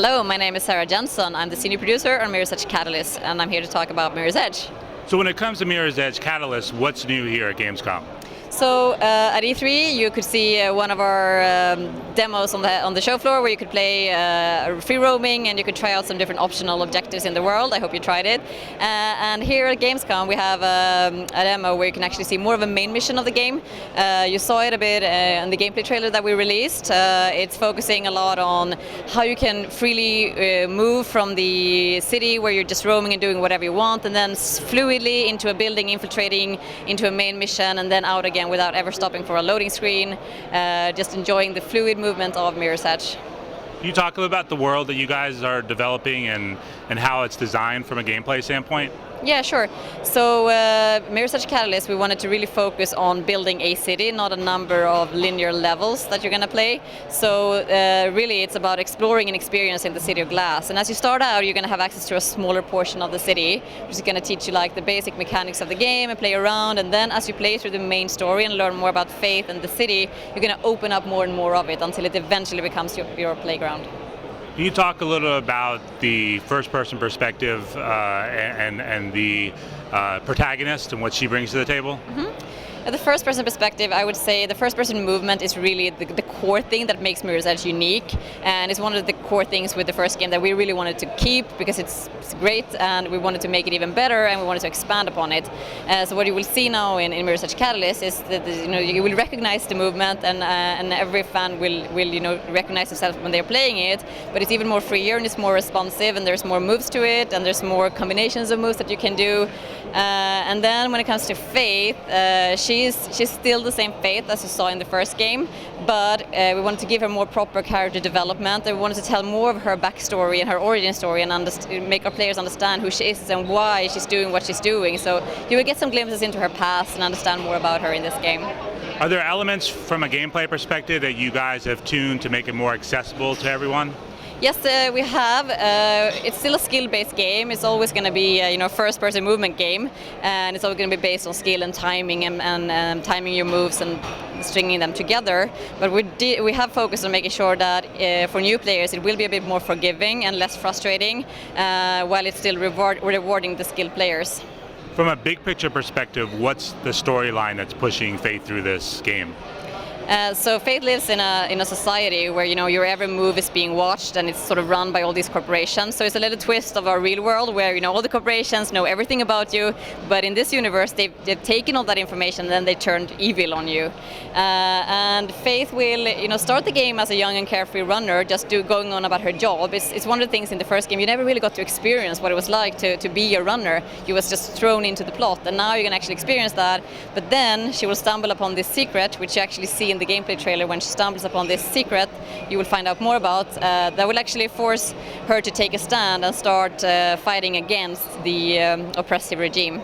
Hello, my name is Sara Jansson. I'm the senior producer on Mirror's Edge Catalyst, and I'm here to talk about Mirror's Edge. So when it comes to Mirror's Edge Catalyst, what's new here at Gamescom? So at E3 you could see one of our demos on the show floor where you could play free roaming and you could try out some different optional objectives in the world. I hope you tried it. And here at Gamescom we have a demo where you can actually see more of a main mission of the game. You saw it a bit in the gameplay trailer that we released. It's focusing a lot on how you can freely move from the city where you're just roaming and doing whatever you want, and then fluidly into a building, infiltrating into a main mission, and then out again without ever stopping for a loading screen, just enjoying the fluid movement of Mirror's Edge. Can you talk a little about the world that you guys are developing and how it's designed from a gameplay standpoint? Yeah, sure. So Mirror's Edge Catalyst, we wanted to really focus on building a city, not a number of linear levels that you're going to play. So really it's about exploring and experiencing the city of glass. And as you start out, you're going to have access to a smaller portion of the city, which is going to teach you like the basic mechanics of the game and play around. And then as you play through the main story and learn more about Faith and the city, you're going to open up more and more of it until it eventually becomes your playground. Can you talk a little about the first-person perspective and the protagonist and what she brings to the table? Mm-hmm. The first-person perspective, I would say the first-person movement is really the core thing that makes Mirror's Edge unique, and it's one of the core things with the first game that we really wanted to keep because it's great, and we wanted to make it even better, and we wanted to expand upon it. So what you will see now in Mirror's Edge Catalyst is that you will recognize the movement, and every fan will recognize themselves when they're playing it. But it's even more freer and it's more responsive, and there's more moves to it, and there's more combinations of moves that you can do. And then when it comes to Faith, she's still the same Faith as you saw in the first game, but we wanted to give her more proper character development, and we wanted to tell more of her backstory and her origin story and make our players understand who she is and why she's doing what she's doing. So you will get some glimpses into her past and understand more about her in this game. Are there elements from a gameplay perspective that you guys have tuned to make it more accessible to everyone? Yes, we have. It's still a skill-based game. It's always going to be a first-person movement game, and it's always going to be based on skill and timing and timing your moves and stringing them together. But we have focused on making sure that for new players it will be a bit more forgiving and less frustrating, while it's still rewarding the skilled players. From a big-picture perspective, what's the storyline that's pushing Faith through this game? So Faith lives in a society where your every move is being watched, and it's sort of run by all these corporations. So it's a little twist of our real world where all the corporations know everything about you, but in this universe they've taken all that information and then they turned evil on you. And Faith will start the game as a young and carefree runner, just going on about her job. It's one of the things in the first game you never really got to experience what it was like to be a runner. You was just thrown into the plot, and now you can actually experience that. But then she will stumble upon this secret, which you actually see in the gameplay trailer. When she stumbles upon this secret, you will find out more about that will actually force her to take a stand and start fighting against the oppressive regime.